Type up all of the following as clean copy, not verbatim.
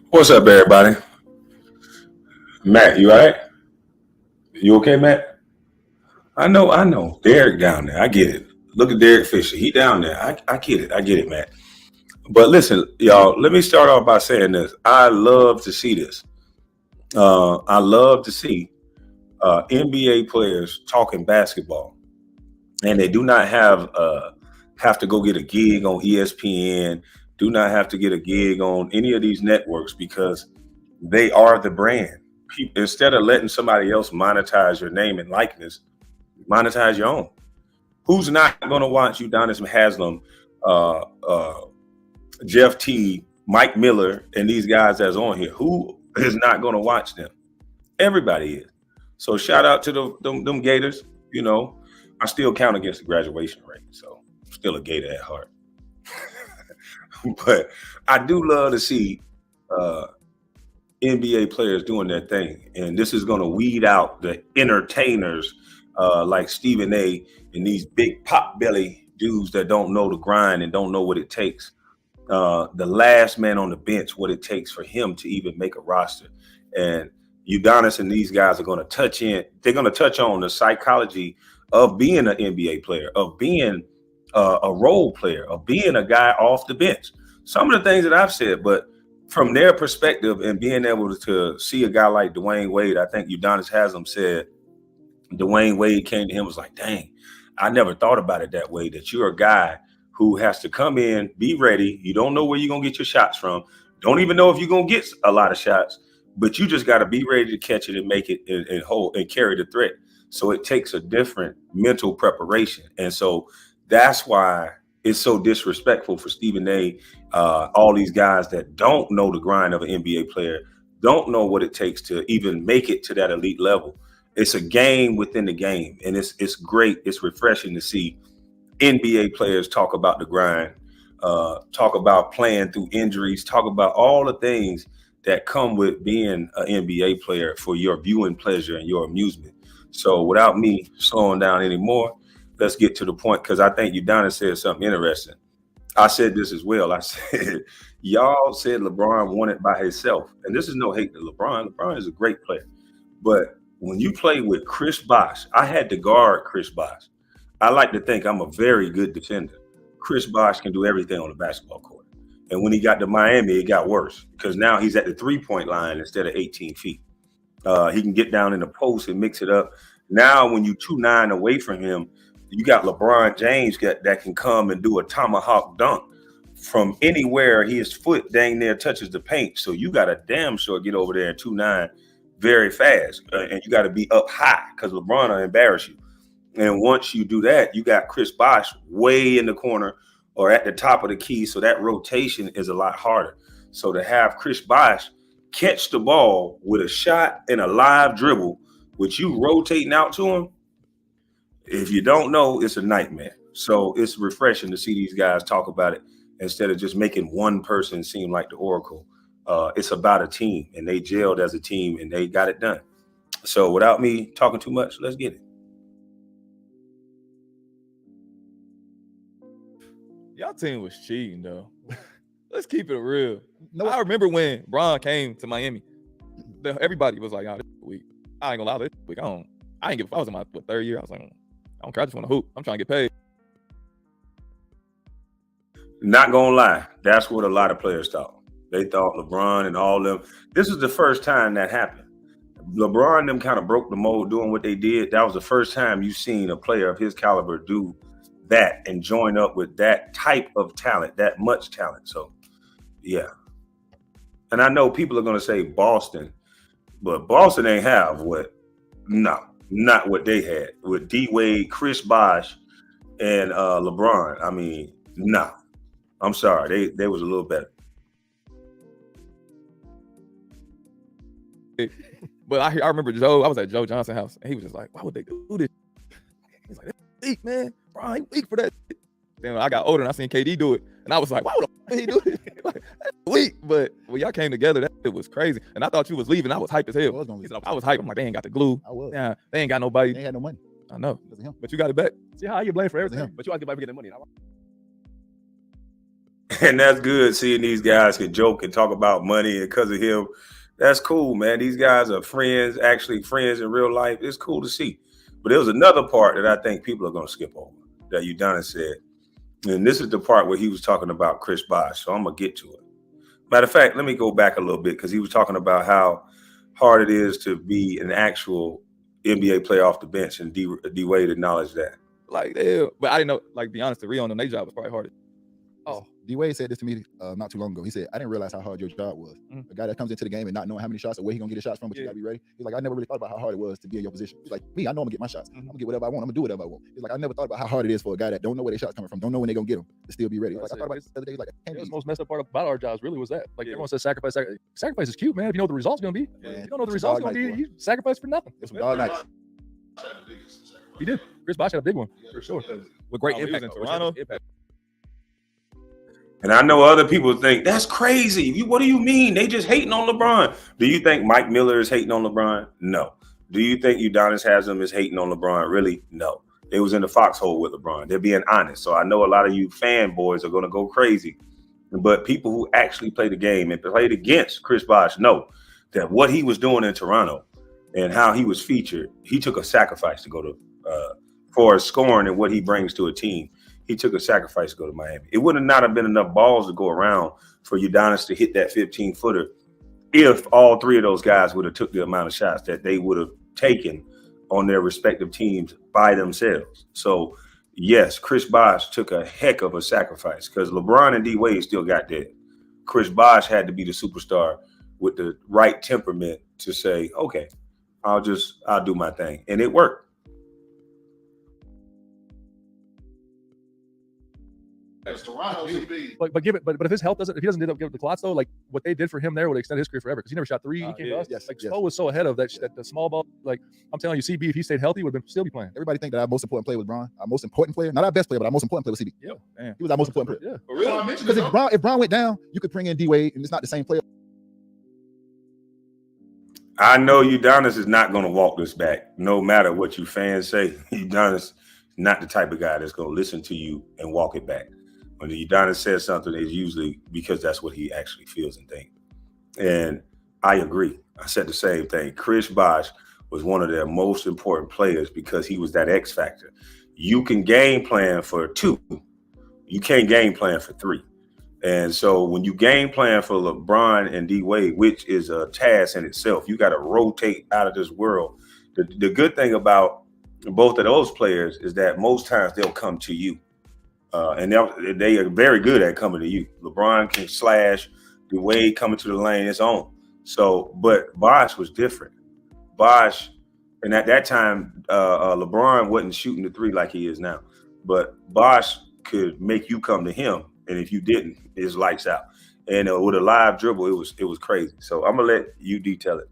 What's up, everybody? Matt, you all right? You okay, Matt? I know. Derek down there. I get it. Look at Derek Fisher. He down there. I get it. I get it, Matt. But listen, y'all, let me start off by saying this. I love to see this. I love to see NBA players talking basketball, and they do not have to go get a gig on ESPN, do not have to get a gig on any of these networks because they are the brand. Instead of letting somebody else monetize your name and likeness, monetize your own. Who's not going to watch Udonis Haslem, uh, uh, Jeff Teague, Mike Miller, and these guys that's on here? Who is not going to watch them? Everybody is. So shout out to them Gators. You know, I still count against the graduation rate, so I'm still a Gator at heart. But I do love to see uh, NBA players doing their thing, and this is going to weed out the entertainers like Stephen A. and these big pop belly dudes that don't know the grind and don't know what it takes. The last man on the bench, what it takes for him to even make a roster, and Udonis and these guys are going to touch in. They're going to touch on the psychology of being an NBA player, of being a role player, of being a guy off the bench. Some of the things that I've said, but from their perspective and being able to see a guy like Dwayne Wade, I think Udonis Haslam said Dwayne Wade came to him and was like, dang, I never thought about it that way, that you're a guy who has to come in, be ready. You don't know where you're going to get your shots from. Don't even know if you're going to get a lot of shots, but you just got to be ready to catch it and make it and hold and carry the threat. So it takes a different mental preparation. And so that's why it's so disrespectful for Stephen A. All these guys that don't know the grind of an NBA player, don't know what it takes to even make it to that elite level. It's a game within the game, and it's great. It's refreshing to see NBA players talk about the grind, talk about playing through injuries, talk about all the things that come with being an NBA player for your viewing pleasure and your amusement. So without me slowing down anymore, let's get to the point because I think Udonis said something interesting. I said this as well. I said, y'all said LeBron won it by himself. And this is no hate to LeBron. LeBron is a great player. But when you play with Chris Bosh, I had to guard Chris Bosh. I like to think I'm a very good defender. Chris Bosh can do everything on the basketball court. And when he got to Miami, it got worse because now he's at the 3-point line instead of 18 feet. He can get down in the post and mix it up. Now, when you 2-9 away from him, you got LeBron James that can come and do a tomahawk dunk from anywhere his foot dang near touches the paint. So you got to damn sure get over there and 2-9 very fast. And you got to be up high because LeBron will embarrass you. And once you do that, you got Chris Bosh way in the corner or at the top of the key. So that rotation is a lot harder. So to have Chris Bosh catch the ball with a shot and a live dribble, with you rotating out to him, if you don't know, it's a nightmare. So it's refreshing to see these guys talk about it instead of just making one person seem like the oracle. It's about a team, and they gelled as a team, and they got it done. So without me talking too much, let's get it. Y'all team was cheating though. Let's keep it real. No, I remember when Bron came to Miami. Everybody was like, "Oh, this week." I ain't gonna lie, this week I ain't give. I was in my third year. I was like, I don't care. I just want to hoop. I'm trying to get paid. Not gonna lie, that's what a lot of players thought. They thought LeBron and all them. This is the first time that happened. LeBron and them kind of broke the mold doing what they did. That was the first time you seen a player of his caliber do that and join up with that type of talent, that much talent. So, yeah. And I know people are gonna say Boston, but Boston ain't have not what they had with D Wade, Chris Bosh, and LeBron. I mean, no. I'm sorry, they was a little better. But I remember Joe. I was at Joe Johnson's house, and he was just like, "Why would they do this?" He's like, "That's weak, man. Bro, I ain't weak for that." Then I got older and I seen KD do it, and I was like, "Why would he do it?" Like, that's weak. But when y'all came together, that shit was crazy. And I thought you was leaving. I was hyped as hell. I was hyped. I'm like, they ain't got the glue. I was. Yeah, they ain't got nobody. They ain't had no money. I know. But you got it back. See how you blame for everything, but you got to get back for getting money. And that's good seeing these guys can joke and talk about money and because of him. That's cool, man. These guys are friends, actually friends in real life. It's cool to see. But there was another part that I think people are going to skip over that Udonis said. And this is the part where he was talking about Chris Bosh. So I'm going to get to it. Matter of fact, let me go back a little bit because he was talking about how hard it is to be an actual NBA player off the bench. And D Wade acknowledged that. Like, yeah, but I didn't know, like, be honest, the Rio on their job was probably harder. Oh, D Wade said this to me not too long ago. He said, I didn't realize how hard your job was. A guy that comes into the game and not knowing how many shots or where he's gonna get his shots from, but you gotta be ready. He's like, I never really thought about how hard it was to be in your position. He's like, me, I know I'm gonna get my shots. I'm gonna get whatever I want. I'm gonna do whatever I want. He's like, I never thought about how hard it is for a guy that don't know where their shots coming from, don't know when they're gonna get them, to still be ready. Like, I thought about it the other day. He's like, the most messed up part about our jobs really was that. Like everyone says sacrifice. Sacrifice is cute, man. If you know what the result's gonna be. If you don't know what the result's gonna be, you sacrifice for nothing. It's some dog nights. He did. Chris Bosh had a big one, for sure. With great impact in Toronto. And I know other people think that's crazy. What do you mean? They just hating on LeBron. Do you think Mike Miller is hating on LeBron? No. Do you think Udonis Haslem is hating on LeBron? Really? No. They was in the foxhole with LeBron. They're being honest. So I know a lot of you fanboys are going to go crazy. But people who actually play the game and played against Chris Bosh know that what he was doing in Toronto and how he was featured, he took a sacrifice to go to for scoring and what he brings to a team. He took a sacrifice to go to Miami. It would not have been enough balls to go around for Udonis to hit that 15-footer if all three of those guys would have took the amount of shots that they would have taken on their respective teams by themselves. So, yes, Chris Bosh took a heck of a sacrifice because LeBron and D Wade still got there. Chris Bosh had to be the superstar with the right temperament to say, okay, I'll do my thing. And it worked. But if his health doesn't, if he doesn't give the clots though, like what they did for him there would extend his career forever because he never shot three. He came to us. Yes, like Spo was so ahead of that the small ball. Like I'm telling you, CB, if he stayed healthy, would have still be playing. Everybody think that our most important player was Bron. Our most important player, not our best player, but our most important player was CB. Yeah, damn. He was our most important player. Yeah, for real. Because if Bron went down, you could bring in D Wade, and it's not the same player. I know Udonis is not going to walk this back, no matter what you fans say. Udonis is not the type of guy that's going to listen to you and walk it back. When Udonis says something, it's usually because that's what he actually feels and thinks. And I agree. I said the same thing. Chris Bosh was one of their most important players because he was that X factor. You can game plan for two. You can't game plan for three. And so when you game plan for LeBron and D Wade, which is a task in itself, you got to rotate out of this world. The good thing about both of those players is that most times they'll come to you. And they are very good at coming to you. LeBron can slash, D Wade coming to the lane, his own. So, but Bosh was different. Bosh, and at that time, LeBron wasn't shooting the three like he is now. But Bosh could make you come to him. And if you didn't, it's lights out. And with a live dribble, it was crazy. So I'm gonna let you detail it.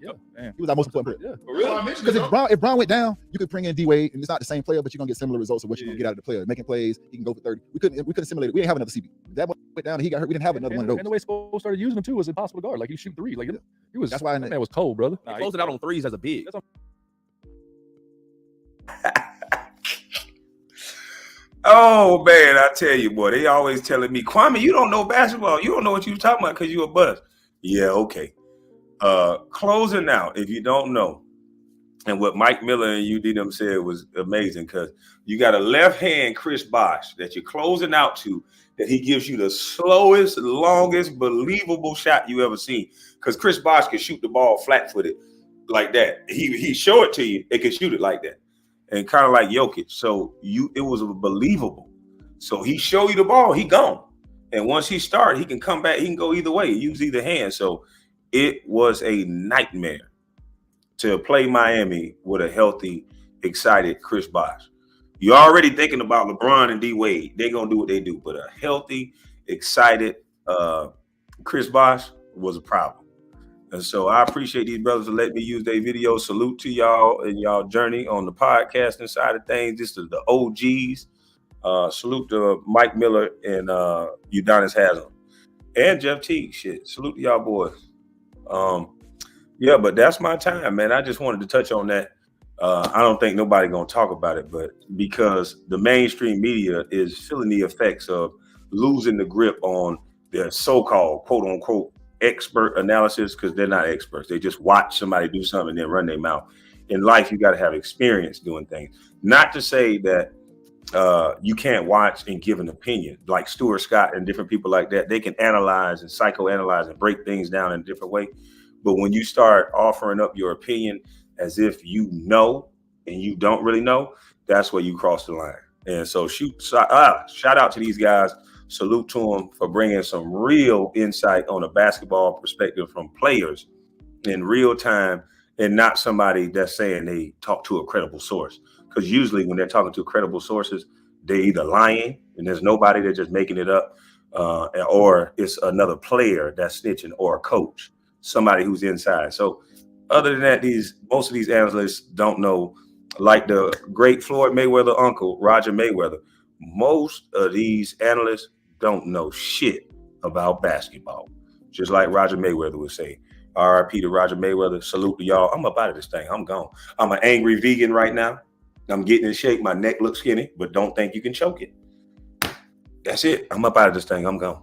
Yeah, he was our most important player. Yeah, for real. Because if Bron went down, you could bring in D Wade, and it's not the same player, but you're gonna get similar results of what you're gonna get out of the player. Making plays, he can go for 30. We couldn't simulate it. We didn't have another CB. That went down, and he got hurt. We didn't have another one of those. And the way Spo started using him too was impossible to guard. Like he shoot three. Like he was. That's why that man was cold, brother. He closed it out on threes as a big. Oh man, I tell you, boy, they always telling me, Kwame, you don't know basketball. You don't know what you're talking about because you a buzz. Yeah, okay. Closing out, if you don't know, and what Mike Miller and UD them said was amazing because you got a left hand Chris Bosh that you're closing out to that he gives you the slowest, longest, believable shot you ever seen. Because Chris Bosh can shoot the ball flat-footed like that. He show it to you, it can shoot it like that. And kind of like Jokic. So it was believable. So he show you the ball, he gone. And once he start, he can come back, he can go either way, use either hand. So it was a nightmare to play Miami with a healthy, excited Chris Bosh. You're already thinking about LeBron and D Wade. They're going to do what they do. But a healthy, excited Chris Bosh was a problem. And so I appreciate these brothers to let me use their video. Salute to y'all and y'all journey on the podcasting side of things. This is the OGs. Salute to Mike Miller and Udonis Haslem. And Jeff Teague. Shit. Salute to y'all boys. Yeah, but that's my time, man. I just wanted to touch on that. I don't think nobody gonna talk about it, but because the mainstream media is feeling the effects of losing the grip on their so-called quote unquote expert analysis, because they're not experts. They just watch somebody do something and then run their mouth. In life, you got to have experience doing things. Not to say that you can't watch and give an opinion, like Stuart Scott and different people like that. They can analyze and psychoanalyze and break things down in a different way. But when you start offering up your opinion as if you know and you don't really know, that's where you cross the line. And so shout out to these guys. Salute to them for bringing some real insight on a basketball perspective from players in real time, and not somebody that's saying they talk to a credible source. Because usually when they're talking to credible sources, they're either lying and there's nobody, they're just making it up, or it's another player that's snitching, or a coach, somebody who's inside. So other than that, most of these analysts don't know. Like the great Floyd Mayweather uncle, Roger Mayweather, most of these analysts don't know shit about basketball. Just like Roger Mayweather would say. RIP to Roger Mayweather. Salute to y'all. I'm up out of this thing. I'm gone. I'm an angry vegan right now. I'm getting in shape. My neck looks skinny, but don't think you can choke it. That's it. I'm up out of this thing. I'm gone.